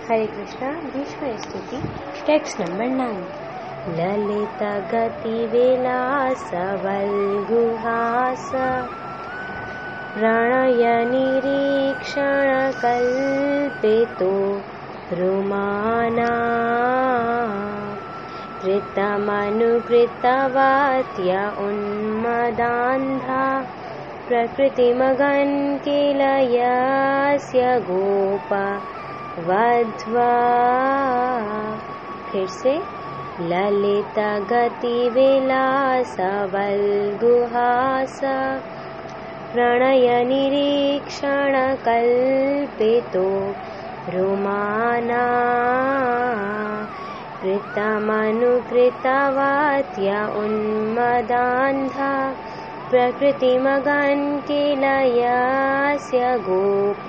हरे कृष्णा। भीष्म स्तुति text number 9। Lalit गति विलास वल्गुहास प्रणय निरीक्षण कल्पितो रुमाना कृतमनुकृतवात्य उन्मदान्धा प्रकृतिमगन् किल यस्य गोप वध्वा। फिर से ललित गति विलास वल्गुहास प्रणय निरीक्षण कल्पितो रुमाना कृतमनुकृतवात्य उन्मदान्धा प्रकृतिमगन् किल यस्य गोप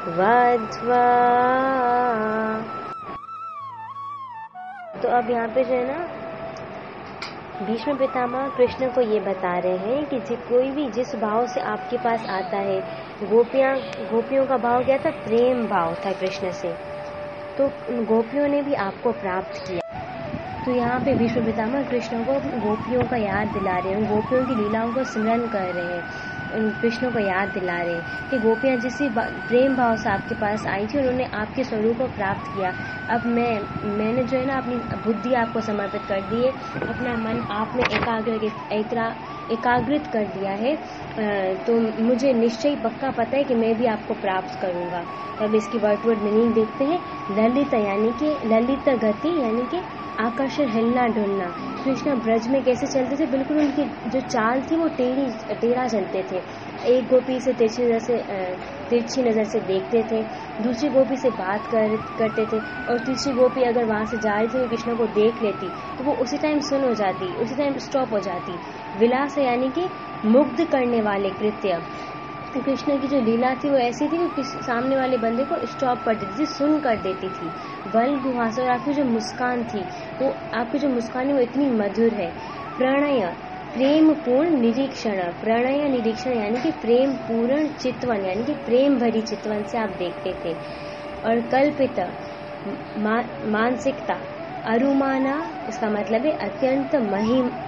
वध्वा। तो अब यहाँ पे जो है ना भीष्म पितामह कृष्ण को ये बता रहे हैं कि कोई भी जिस भाव से आपके पास आता है, गोपियों का भाव क्या था? प्रेम भाव था कृष्ण से, तो गोपियों ने भी आपको प्राप्त किया। तो यहाँ पे भीष्म पितामह कृष्ण को गोपियों का याद दिला रहे हैं, गोपियों की लीलाओं को स्मरण कर रहे हैं, कृष्ण को याद दिला रहे हैं कि गोपियाँ जिस प्रेम भाव से आपके पास आई थी, उन्होंने आपके स्वरूप को प्राप्त किया। अब मैंने जो है ना अपनी बुद्धि आपको समर्पित कर दी है, अपना मन आप में एकाग्रित कर दिया है, तो मुझे निश्चय पक्का पता है कि मैं भी आपको प्राप्त करूँगा। अब इसकी वर्ड मीनिंग देखते हैं। ललित यानी कि ललित गति यानी कि आकर्षण, हिलना डुलना। कृष्ण ब्रज में कैसे चलते थे? बिल्कुल उनकी जो चाल थी वो टेढ़ा चलते थे। एक गोपी से तिरछी नज़र से देखते थे, दूसरी गोपी से बात करते थे, और तीसरी गोपी अगर वहाँ से जा रही थी कृष्ण को देख लेती तो वो उसी टाइम सुन हो जाती, उसी टाइम स्टॉप हो जाती। विलास यानी कि मुग्ध करने वाले कृत्य। कृष्ण की जो लीला थी वो ऐसी थी कि सामने वाले बंदे को स्टॉप कर देती थी, सुन कर देती थी। वल्गुहास, और आपकी जो मुस्कान थी वो, आपकी जो मुस्कान है वो इतनी मधुर है। प्रणय प्रेम पूर्ण निरीक्षण, प्रणय निरीक्षण यानी कि प्रेम पूर्ण चितवन यानी कि प्रेम भरी चितवन से आप देखते थे। और कल्पित मानसिकता, अरुमाना इसका मतलब है अत्यंत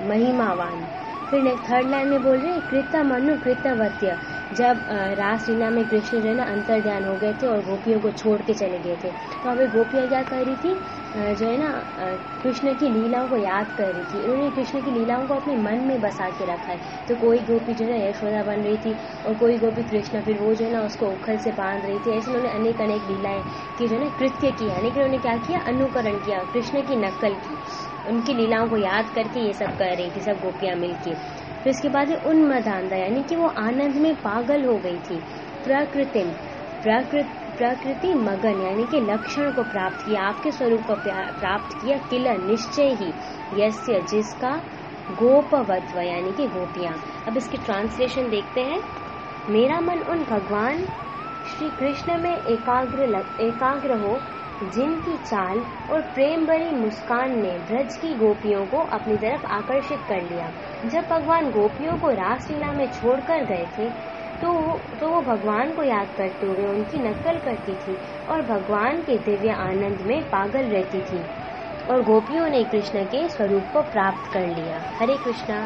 महिमावान। फिर थर्ड लाइन में बोल रहे हैं कृतमनु कृतवत्य। जब रासलीला में कृष्ण जो है ना अंतर्ध्यान हो गए थे और गोपियों को छोड़ के चले गए थे, तो अभी गोपियाँ क्या कर रही थी? जो है ना कृष्ण की लीलाओं को याद कर रही थी। उन्होंने कृष्ण की लीलाओं को अपने मन में बसा के रखा है। तो कोई गोपी जो है यशोदा बन रही थी और कोई गोपी कृष्ण, फिर वो जो है ना उसको उखल से बांध रही थी। ऐसे उन्होंने अनेक लीलाएं की, जो है ना कृत्य की, यानी कि उन्होंने क्या किया? अनुकरण किया, कृष्ण की नकल की। उनकी लीलाओं को याद करके ये सब कर रही थी सब गोपियाँ मिलके। फिर इसके बाद उन्मदान्धा यानी कि वो आनंद में पागल हो गई थी। प्रकृति मगन यानी कि लक्षण को प्राप्त किया, आपके स्वरूप को प्राप्त किया। किल निश्चय ही, यस्य जिसका, गोपवत्व यानी कि गोपियाँ। अब इसकी ट्रांसलेशन देखते हैं। मेरा मन उन भगवान श्री कृष्ण में एकाग्र हो जिनकी चाल और प्रेम भरी मुस्कान ने ब्रज की गोपियों को अपनी तरफ आकर्षित कर लिया। जब भगवान गोपियों को रासलीला में छोड़कर गए थे तो वो भगवान को याद करते हुए उनकी नकल करती थी और भगवान के दिव्य आनंद में पागल रहती थी, और गोपियों ने कृष्ण के स्वरूप को प्राप्त कर लिया। हरे कृष्णा।